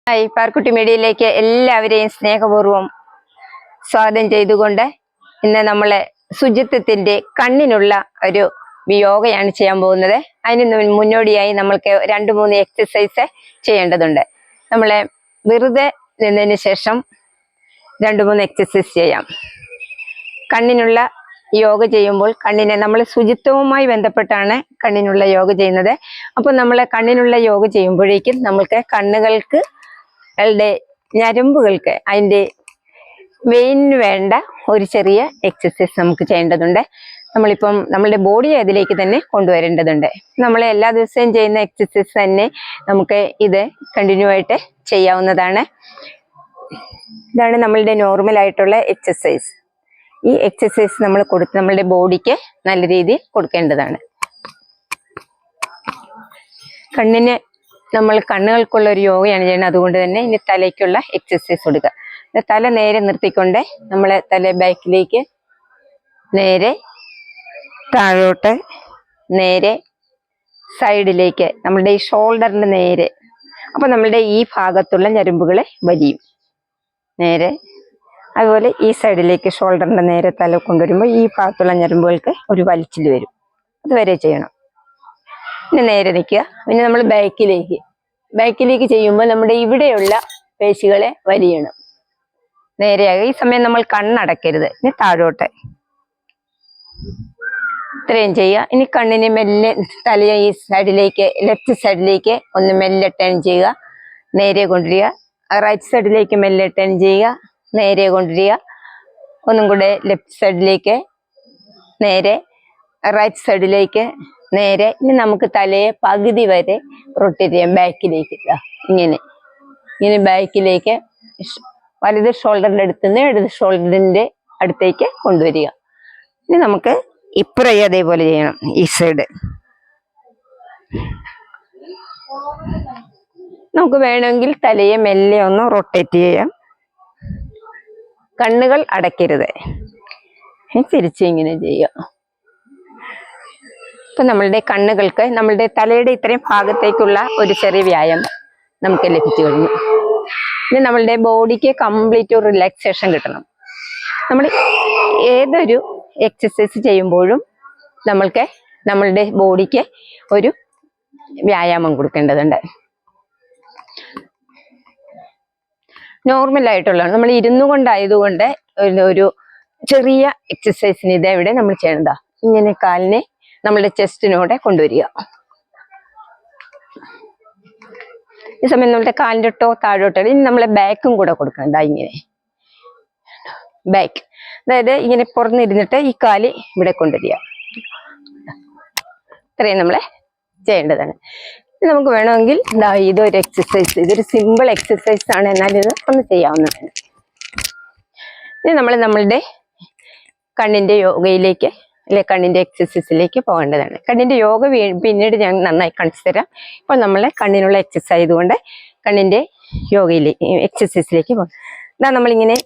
Hi, Parukutty മീഡിയയിലേക്ക് എല്ലാവരെയും സ്നേഹപൂർവ്വം സ്വാഗതം ചെയ്തുകൊണ്ട് ഇന്ന് നമ്മളെ ശുചിത്വത്തിന്റെ കണ്ണിനുള്ള ഒരു യോഗയാണ് ചെയ്യാൻ പോകുന്നത്. അതിന് മുന്നോടിയായി നമ്മൾക്ക് 2-3 എക്സസൈസ് ചെയ്യേണ്ടതുണ്ട്. നമ്മളെ വെറുതെ നിന്നതിന് ശേഷം 2-3 എക്സസൈസ് ചെയ്യാം. കണ്ണിനുള്ള യോഗ ചെയ്യുമ്പോൾ കണ്ണിനെ നമ്മൾ ശുചിത്വവുമായി ബന്ധപ്പെട്ടാണ് കണ്ണിനുള്ള യോഗ ചെയ്യുന്നത്. അപ്പോൾ നമ്മളെ കണ്ണിനുള്ള യോഗ ചെയ്യുമ്പോഴേക്കും നമ്മൾക്ക് കണ്ണുകൾക്ക് ഞരമ്പുകൾക്ക് അതിൻ്റെ വെയിനിന് വേണ്ട ഒരു ചെറിയ എക്സസൈസ് നമുക്ക് ചെയ്യേണ്ടതുണ്ട്. നമ്മളിപ്പം നമ്മളുടെ ബോഡിയെ അതിലേക്ക് തന്നെ കൊണ്ടുവരേണ്ടതുണ്ട്. നമ്മൾ എല്ലാ ദിവസവും ചെയ്യുന്ന എക്സസൈസ് തന്നെ നമുക്ക് ഇത് കണ്ടിന്യൂ ആയിട്ട് ചെയ്യാവുന്നതാണ്. ഇതാണ് നമ്മളുടെ നോർമൽ ആയിട്ടുള്ള എക്സസൈസ്. ഈ എക്സസൈസ് നമ്മൾ നമ്മളുടെ ബോഡിക്ക് നല്ല രീതിയിൽ കൊടുക്കേണ്ടതാണ്. കണ്ണിന് നമ്മൾ കണ്ണുകൾക്കുള്ള ഒരു യോഗയാണ് ചെയ്യുന്നത്. അതുകൊണ്ട് തന്നെ ഇനി തലയ്ക്കുള്ള എക്സസൈസ് കൊടുക്കുക. തല നേരെ നിർത്തിക്കൊണ്ട് നമ്മളെ തല ബാക്കിലേക്ക്, നേരെ താഴോട്ട്, നേരെ സൈഡിലേക്ക്, നമ്മളുടെ ഈ ഷോൾഡറിന്റെ നേരെ. അപ്പൊ നമ്മളുടെ ഈ ഭാഗത്തുള്ള ഞരമ്പുകളെ വലിയും. നേരെ അതുപോലെ ഈ സൈഡിലേക്ക് ഷോൾഡറിന്റെ നേരെ തല കൊണ്ടുവരുമ്പോൾ ഈ ഭാഗത്തുള്ള ഞരമ്പുകൾക്ക് ഒരു വലിച്ചിൽ വരും. അതുവരെ ചെയ്യണം. പിന്നെ നേരെ നിൽക്കുക. പിന്നെ നമ്മൾ ബാക്കിലേക്ക് ചെയ്യുമ്പോൾ നമ്മുടെ ഇവിടെയുള്ള പേശികളെ വലിയണം. നേരെയാകുക. ഈ സമയം നമ്മൾ കണ്ണടക്കരുത്. ഇനി താഴോട്ട് ഇത്രയും ചെയ്യുക. ഇനി കണ്ണിനെ മെല്ലെ തലയെ ഈ സൈഡിലേക്ക്, ലെഫ്റ്റ് സൈഡിലേക്ക് ഒന്ന് മെല്ലെ ടേൺ ചെയ്യുക. നേരെ കൊണ്ടുവരിക. റൈറ്റ് സൈഡിലേക്ക് മെല്ലെ ടേൺ ചെയ്യുക. നേരെ കൊണ്ടുവരിക. ഒന്നും കൂടെ ലെഫ്റ്റ് സൈഡിലേക്ക്, നേരെ റൈറ്റ് സൈഡിലേക്ക്, നേരെ. ഇനി നമുക്ക് തലയെ പകുതി വരെ റൊട്ടേറ്റ് ചെയ്യാം. ബാക്കിലേക്ക് ഇങ്ങനെ ബാക്കിലേക്ക്, വലത് ഷോൾഡറിന്റെ അടുത്ത് നിന്ന് ഇടത് ഷോൾഡറിന്റെ അടുത്തേക്ക് കൊണ്ടുവരിക. ഇനി നമുക്ക് ഇപ്പുറം അതേപോലെ ചെയ്യണം. ഈ സൈഡ് നമുക്ക് വേണമെങ്കിൽ തലയെ മെല്ലെ ഒന്ന് റൊട്ടേറ്റ് ചെയ്യാം. കണ്ണുകൾ അടയ്ക്കരുത്. തിരിച്ച് ഇങ്ങനെ ചെയ്യുക. ഇപ്പൊ നമ്മളുടെ കണ്ണുകൾക്ക് നമ്മളുടെ തലയുടെ ഇത്രയും ഭാഗത്തേക്കുള്ള ഒരു ചെറിയ വ്യായാമം നമുക്ക് ലഭിച്ചു കഴിഞ്ഞു. ഇനി നമ്മളുടെ ബോഡിക്ക് കംപ്ലീറ്റ് ഒരു റിലാക്സേഷൻ കിട്ടണം. നമ്മൾ ഏതൊരു എക്സസൈസ് ചെയ്യുമ്പോഴും നമ്മൾക്ക് നമ്മളുടെ ബോഡിക്ക് ഒരു വ്യായാമം കൊടുക്കേണ്ടതുണ്ട്. നോർമൽ ആയിട്ടുള്ള നമ്മൾ ഇരുന്നു കൊണ്ടായതുകൊണ്ട് ഒരു ചെറിയ എക്സസൈസിന് ഇതെവിടെ നമ്മൾ ചെയ്യണതാ. ഇങ്ങനെ കാലിനെ നമ്മളുടെ ചെസ്റ്റിനോടെ കൊണ്ടുവരിക. ഈ സമയം നമ്മളുടെ കാലിൻ്റെ ടോ താഴോട്ട്. ഇനി നമ്മളെ ബാക്കും കൂടെ കൊടുക്കണം. ഇങ്ങനെ ബാക്ക്, അതായത് ഇങ്ങനെ പുറന്നിരുന്നിട്ട് ഈ കാല് ഇവിടെ കൊണ്ടുവരിക. ഇത്രയും നമ്മളെ ചെയ്യേണ്ടതാണ്. നമുക്ക് വേണമെങ്കിൽ ഇതൊരു എക്സസൈസ്, ഇതൊരു സിമ്പിൾ എക്സസൈസ് ആണ്, എന്നാൽ ഇത് ഒന്ന് ചെയ്യാവുന്നതാണ്. ഇനി നമ്മളുടെ കണ്ണിന്റെ യോഗയിലേക്ക്, അല്ലെ കണ്ണിന്റെ എക്സസൈസിലേക്ക് പോകേണ്ടതാണ്. കണ്ണിന്റെ യോഗ പിന്നീട് ഞാൻ നന്നായി കാണിച്ചു തരാം. ഇപ്പോൾ നമ്മളെ കണ്ണിനുള്ള എക്സസൈസ് ആയതുകൊണ്ട് കണ്ണിന്റെ യോഗയിലേക്ക്, എക്സസൈസിലേക്ക് പോകും. നമ്മളിങ്ങനെ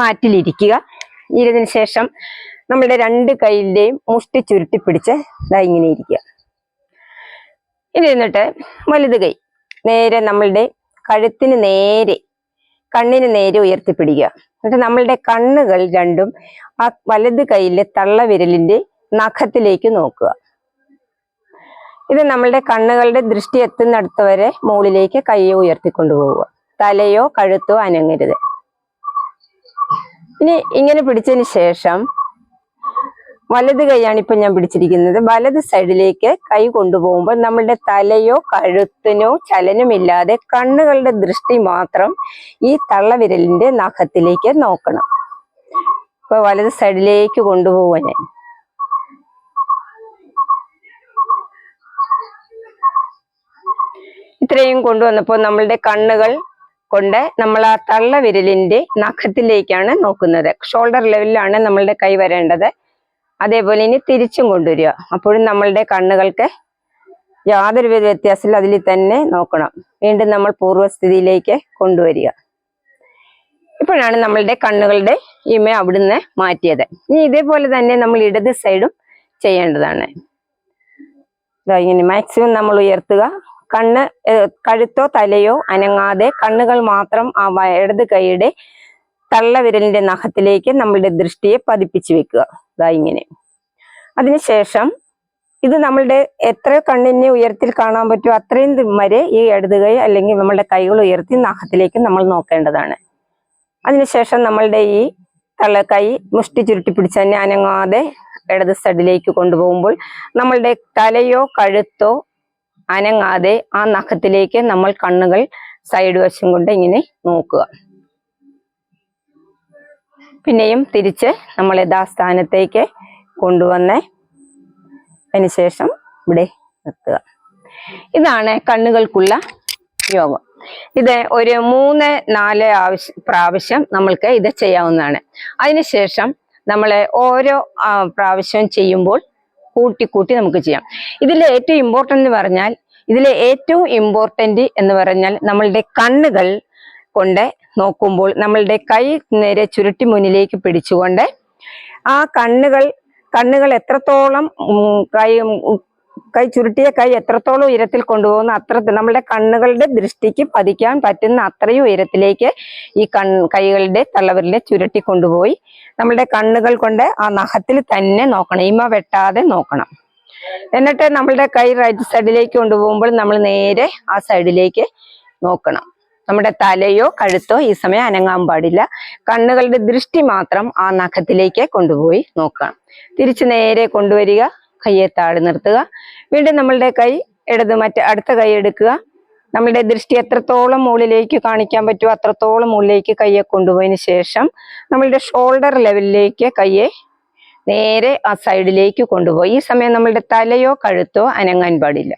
മാറ്റിലിരിക്കുക. ഇരുന്നതിന് ശേഷം നമ്മളുടെ 2 കൈയിന്റെയും മുഷ്ടി ചുരുട്ടി പിടിച്ച് ഇങ്ങനെ ഇരിക്കുക. ഇരുന്നിട്ട് വലത് കൈ നേരെ നമ്മളുടെ കഴുത്തിന് നേരെ, കണ്ണിന് നേരെ ഉയർത്തിപ്പിടിക്കുക. എന്നിട്ട് നമ്മളുടെ കണ്ണുകൾ രണ്ടും ആ വലത് കൈയിലെ തള്ളവിരലിന്റെ നഖത്തിലേക്ക് നോക്കുക. ഇത് നമ്മളുടെ കണ്ണുകളുടെ ദൃഷ്ടി എത്തുന്നിടത്ത് വരെ മുകളിലേക്ക് കൈയെ ഉയർത്തിക്കൊണ്ടുപോവുക. തലയോ കഴുത്തോ അനങ്ങരുത്. ഇനി ഇങ്ങനെ പിടിച്ചതിന് ശേഷം വലത് കൈയാണ് ഇപ്പൊ ഞാൻ പിടിച്ചിരിക്കുന്നത്. വലത് സൈഡിലേക്ക് കൈ കൊണ്ടുപോകുമ്പോൾ നമ്മളുടെ തലയോ കഴുത്തിനോ ചലനമില്ലാതെ കണ്ണുകളുടെ ദൃഷ്ടി മാത്രം ഈ തള്ളവിരലിന്റെ നഖത്തിലേക്ക് നോക്കണം. ഇപ്പൊ വലത് സൈഡിലേക്ക് കൊണ്ടുപോവാൻ ഇത്രയും കൊണ്ടുവന്നപ്പോൾ നമ്മളുടെ കണ്ണുകൾ കൊണ്ട് നമ്മൾ ആ തള്ളവിരലിന്റെ നഖത്തിലേക്കാണ് നോക്കുന്നത്. ഷോൾഡർ ലെവലിലാണ് നമ്മളുടെ കൈ വരേണ്ടത്. അതേപോലെ ഇനി തിരിച്ചും കൊണ്ടുവരിക. അപ്പോഴും നമ്മളുടെ കണ്ണുകൾക്ക് യാതൊരുവിധ വ്യത്യാസമില്ല, അതിൽ തന്നെ നോക്കണം. വീണ്ടും നമ്മൾ പൂർവ്വസ്ഥിതിയിലേക്ക് കൊണ്ടുവരിക. ഇപ്പോഴാണ് നമ്മളുടെ കണ്ണുകളുടെ ഇമ അവിടുന്ന് മാറ്റിയത്. ഇനി ഇതേപോലെ തന്നെ നമ്മൾ ഇടത് സൈഡും ചെയ്യേണ്ടതാണ്. ഇങ്ങനെ മാക്സിമം നമ്മൾ ഉയർത്തുക. കണ്ണ് കഴുത്തോ തലയോ അനങ്ങാതെ കണ്ണുകൾ മാത്രം ആ ഇടത് കൈയുടെ തള്ളവിരലിന്റെ നഖത്തിലേക്ക് നമ്മളുടെ ദൃഷ്ടിയെ പതിപ്പിച്ചു വെക്കുക. ഇതാ ഇങ്ങനെ. അതിനുശേഷം ഇത് നമ്മളുടെ എത്ര കണ്ണിനെ ഉയരത്തിൽ കാണാൻ പറ്റുമോ അത്രയും വരെ ഈ ഇടത് കൈ അല്ലെങ്കിൽ നമ്മളുടെ കൈകൾ ഉയർത്തി നഖത്തിലേക്ക് നമ്മൾ നോക്കേണ്ടതാണ്. അതിനുശേഷം നമ്മളുടെ ഈ കൈ മുഷ്ടി ചുരുട്ടി പിടിച്ച് തന്നെ അനങ്ങാതെ ഇടത് സൈഡിലേക്ക് കൊണ്ടുപോകുമ്പോൾ നമ്മളുടെ തലയോ കഴുത്തോ അനങ്ങാതെ ആ നഖത്തിലേക്ക് നമ്മൾ കണ്ണുകൾ സൈഡ് വശം കൊണ്ട് ഇങ്ങനെ നോക്കുക. പിന്നെയും തിരിച്ച് നമ്മൾ യഥാസ്ഥാനത്തേക്ക് കൊണ്ടുവന്ന് അതിനുശേഷം ഇവിടെ നിർത്തുക. ഇതാണ് കണ്ണുകൾക്കുള്ള യോഗം. ഇത് ഒരു 3-4 പ്രാവശ്യം നമ്മൾക്ക് ഇത് ചെയ്യാവുന്നതാണ്. അതിനുശേഷം നമ്മൾ ഓരോ പ്രാവശ്യം ചെയ്യുമ്പോൾ കൂട്ടി നമുക്ക് ചെയ്യാം. ഇതിലെ ഏറ്റവും ഇമ്പോർട്ടന്റ് എന്ന് പറഞ്ഞാൽ നമ്മളുടെ കണ്ണുകൾ കൊണ്ട് നോക്കുമ്പോൾ നമ്മളുടെ കൈ നേരെ ചുരുട്ടി മുന്നിലേക്ക് പിടിച്ചുകൊണ്ട് ആ കണ്ണുകൾ എത്രത്തോളം കൈ ചുരുട്ടിയ കൈ എത്രത്തോളം ഉയരത്തിൽ കൊണ്ടുപോകുന്ന അത്ര നമ്മളുടെ കണ്ണുകളുടെ ദൃഷ്ടിക്ക് പതിക്കാൻ പറ്റുന്ന അത്രയും ഉയരത്തിലേക്ക് ഈ കൈകളുടെ തള്ളവിരലിനെ ചുരുട്ടി കൊണ്ടുപോയി നമ്മളുടെ കണ്ണുകൾ കൊണ്ട് ആ നഖത്തിൽ തന്നെ നോക്കണം, ഇമ വെട്ടാതെ നോക്കണം. എന്നിട്ട് നമ്മളുടെ കൈ റൈറ്റ് സൈഡിലേക്ക് കൊണ്ടുപോകുമ്പോൾ നമ്മൾ നേരെ ആ സൈഡിലേക്ക് നോക്കണം. നമ്മുടെ തലയോ കഴുത്തോ ഈ സമയം അനങ്ങാൻ പാടില്ല. കണ്ണുകളുടെ ദൃഷ്ടി മാത്രം ആ നഖത്തിലേക്ക് കൊണ്ടുപോയി നോക്കണം. തിരിച്ച് നേരെ കൊണ്ടുവരിക, കയ്യെ താഴെ നിർത്തുക. വീണ്ടും നമ്മളുടെ കൈ അടുത്ത കൈ എടുക്കുക. നമ്മളുടെ ദൃഷ്ടി എത്രത്തോളം മുകളിലേക്ക് കാണിക്കാൻ പറ്റുമോ അത്രത്തോളം മുകളിലേക്ക് കയ്യെ കൊണ്ടുപോയതിന് ശേഷം നമ്മളുടെ ഷോൾഡർ ലെവലിലേക്ക് കയ്യെ നേരെ ആ സൈഡിലേക്ക് കൊണ്ടുപോയി. ഈ സമയം നമ്മളുടെ തലയോ കഴുത്തോ അനങ്ങാൻ പാടില്ല.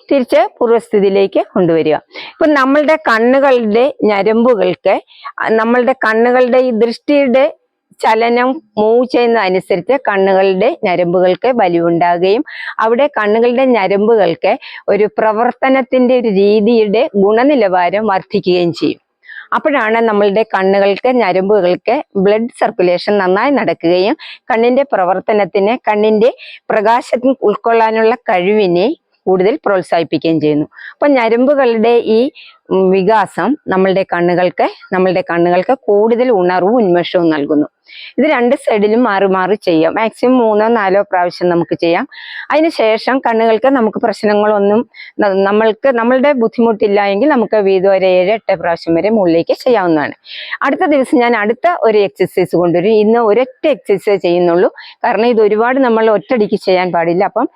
തിരിച്ച് പൂർവ്വസ്ഥിതിയിലേക്ക് കൊണ്ടുവരിക. ഇപ്പൊ നമ്മളുടെ കണ്ണുകളുടെ ഞരമ്പുകൾക്ക് നമ്മളുടെ കണ്ണുകളുടെ ഈ ദൃഷ്ടിയുടെ ചലനം മൂവ് ചെയ്യുന്ന അനുസരിച്ച് കണ്ണുകളുടെ ഞരമ്പുകൾക്ക് വലിവുണ്ടാകുകയും അവിടെ കണ്ണുകളുടെ ഞരമ്പുകൾക്ക് ഒരു പ്രവർത്തനത്തിന്റെ ഒരു രീതിയുടെ ഗുണനിലവാരം വർദ്ധിക്കുകയും ചെയ്യും. അപ്പോഴാണ് നമ്മളുടെ ഞരമ്പുകൾക്ക് ബ്ലഡ് സർക്കുലേഷൻ നന്നായി നടക്കുകയും കണ്ണിന്റെ പ്രവർത്തനത്തിന് കണ്ണിന്റെ പ്രകാശത്തിന് ഉൾക്കൊള്ളാനുള്ള കഴിവിനെ കൂടുതൽ പ്രോത്സാഹിപ്പിക്കുകയും ചെയ്യുന്നു. അപ്പൊ ഞരമ്പുകളുടെ ഈ വികാസം നമ്മളുടെ കണ്ണുകൾക്ക് കൂടുതൽ ഉണർവും ഉന്മേഷവും നൽകുന്നു. ഇത് 2 സൈഡിലും മാറി ചെയ്യാം. മാക്സിമം 3-4 പ്രാവശ്യം നമുക്ക് ചെയ്യാം. അതിനുശേഷം കണ്ണുകൾക്ക് നമുക്ക് പ്രശ്നങ്ങളൊന്നും നമ്മളുടെ ബുദ്ധിമുട്ടില്ല എങ്കിൽ നമുക്ക് വീതം ഒരു 7-8 പ്രാവശ്യം വരെ മുകളിലേക്ക് ചെയ്യാവുന്നതാണ്. അടുത്ത ദിവസം ഞാൻ അടുത്ത ഒരു എക്സസൈസ് കൊണ്ടുവരും. ഇന്ന് ഒരൊറ്റ എക്സസൈസ് ചെയ്യുന്നുള്ളൂ, കാരണം ഇത് ഒരുപാട് നമ്മൾ ഒറ്റയടിക്ക് ചെയ്യാൻ പാടില്ല. അപ്പം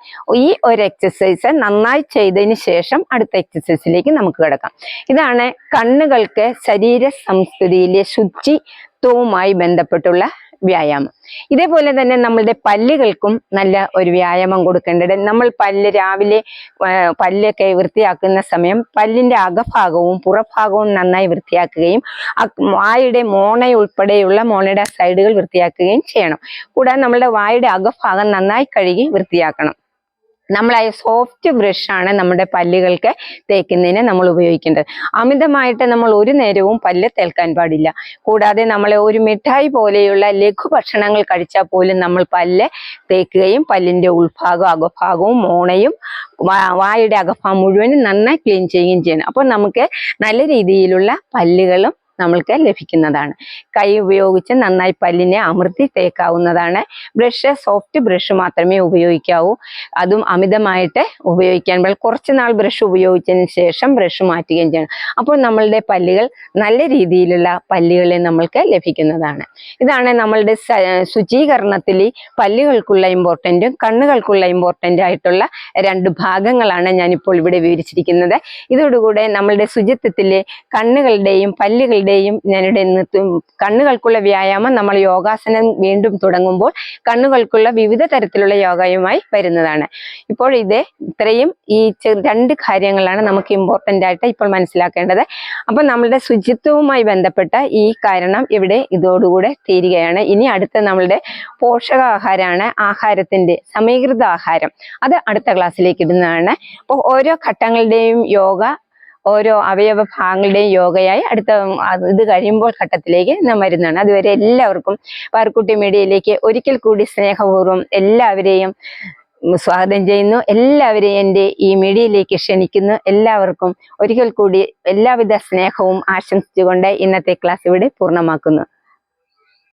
ഈ ഒരു എക്സസൈസ് നന്നായി ചെയ്തതിന് ശേഷം അടുത്ത എക്സസൈസിലേക്ക് നമുക്ക് കിടക്കാം. ഇതാണ് കണ്ണുകൾക്ക് ശരീര സംസ്കൃതിയിലെ ശുചിത്വവുമായി ബന്ധപ്പെട്ടുള്ള വ്യായാമം. ഇതേപോലെ തന്നെ നമ്മളുടെ പല്ലുകൾക്കും നല്ല ഒരു വ്യായാമം കൊടുക്കേണ്ടത്. നമ്മൾ രാവിലെ പല്ലൊക്കെ വൃത്തിയാക്കുന്ന സമയം പല്ലിന്റെ അകഭാഗവും പുറഭാഗവും നന്നായി വൃത്തിയാക്കുകയും വായുടെ മോണയുടെ സൈഡുകൾ വൃത്തിയാക്കുകയും ചെയ്യണം. കൂടാതെ നമ്മളുടെ വായുടെ അകഭാഗം നന്നായി കഴുകി വൃത്തിയാക്കണം. നമ്മളായ സോഫ്റ്റ് ബ്രഷാണ് നമ്മുടെ പല്ലുകൾക്ക് തേക്കുന്നതിന് നമ്മൾ ഉപയോഗിക്കേണ്ടത്. അമിതമായിട്ട് നമ്മൾ ഒരു നേരവും പല്ല് തേൽക്കാൻ പാടില്ല. കൂടാതെ നമ്മൾ ഒരു മിഠായി പോലെയുള്ള ലഘുഭക്ഷണങ്ങൾ കഴിച്ചാൽ പോലും നമ്മൾ പല്ല് തേക്കുകയും പല്ലിന്റെ ഉൾഭാഗവും അകഭാഗവും മോണയും വായുടെ അകഭാഗം മുഴുവനും നന്നായി ക്ലീൻ ചെയ്യുകയും ചെയ്യണം. അപ്പോൾ നമുക്ക് നല്ല രീതിയിലുള്ള പല്ലുകളും നമ്മൾക്ക് ലഭിക്കുന്നതാണ്. കൈ ഉപയോഗിച്ച് നന്നായി പല്ലിനെ അമർത്തി തേക്കാവുന്നതാണ്. സോഫ്റ്റ് ബ്രഷ് മാത്രമേ ഉപയോഗിക്കാവൂ. അതും അമിതമായിട്ട് ഉപയോഗിക്കാൻ കുറച്ച് നാൾ ബ്രഷ് ഉപയോഗിച്ചതിന് ശേഷം ബ്രഷ് മാറ്റുകയും ചെയ്യണം. അപ്പോൾ നമ്മളുടെ പല്ലുകൾ നല്ല രീതിയിലുള്ള പല്ലുകളെ നമ്മൾക്ക് ലഭിക്കുന്നതാണ്. ഇതാണ് നമ്മളുടെ ശുചീകരണത്തിൽ പല്ലുകൾക്കുള്ള ഇമ്പോർട്ടൻറ്റും കണ്ണുകൾക്കുള്ള ഇമ്പോർട്ടൻ്റ് ആയിട്ടുള്ള 2 ഭാഗങ്ങളാണ് ഞാനിപ്പോൾ ഇവിടെ വിവരിച്ചിരിക്കുന്നത്. ഇതോടുകൂടെ നമ്മളുടെ ശുചിത്വത്തിലെ കണ്ണുകളുടെയും പല്ലുകളുടെയും ഞാനിവിടെ കണ്ണുകൾക്കുള്ള വ്യായാമം നമ്മൾ യോഗാസനം വീണ്ടും തുടങ്ങുമ്പോൾ കണ്ണുകൾക്കുള്ള വിവിധ തരത്തിലുള്ള യോഗയുമായി വരുന്നതാണ്. ഇപ്പോൾ ഇത്രയും ഈ 2 കാര്യങ്ങളാണ് നമുക്ക് ഇമ്പോർട്ടൻ്റ് ആയിട്ട് ഇപ്പോൾ മനസ്സിലാക്കേണ്ടത്. അപ്പൊ നമ്മളുടെ ശുചിത്വവുമായി ബന്ധപ്പെട്ട ഈ കാരണം ഇവിടെ ഇതോടുകൂടെ തീരുകയാണ്. ഇനി അടുത്ത നമ്മളുടെ പോഷകാഹാരമാണ്, ആഹാരത്തിന്റെ സമീകൃത ആഹാരം. അത് അടുത്ത ക്ലാസ്സിലേക്ക് ഇടുന്നതാണ്. അപ്പോൾ ഓരോ ഘട്ടങ്ങളുടെയും യോഗ, ഓരോ അവയവ ഭാഗങ്ങളുടെയും യോഗയായി അടുത്ത ഇത് കഴിയുമ്പോൾ ഘട്ടത്തിലേക്ക് നാം വരുന്നതാണ്. അതുവരെ എല്ലാവർക്കും പാറുക്കുട്ടി മീഡിയയിലേക്ക് ഒരിക്കൽ കൂടി സ്നേഹപൂർവ്വം എല്ലാവരെയും സ്വാഗതം ചെയ്യുന്നു. എല്ലാവരെയും എൻ്റെ ഈ മീഡിയയിലേക്ക് ക്ഷണിക്കുന്നു. എല്ലാവർക്കും ഒരിക്കൽ കൂടി എല്ലാവിധ സ്നേഹവും ആശംസിച്ചുകൊണ്ട് ഇന്നത്തെ ക്ലാസ് ഇവിടെ പൂർണ്ണമാക്കുന്നു.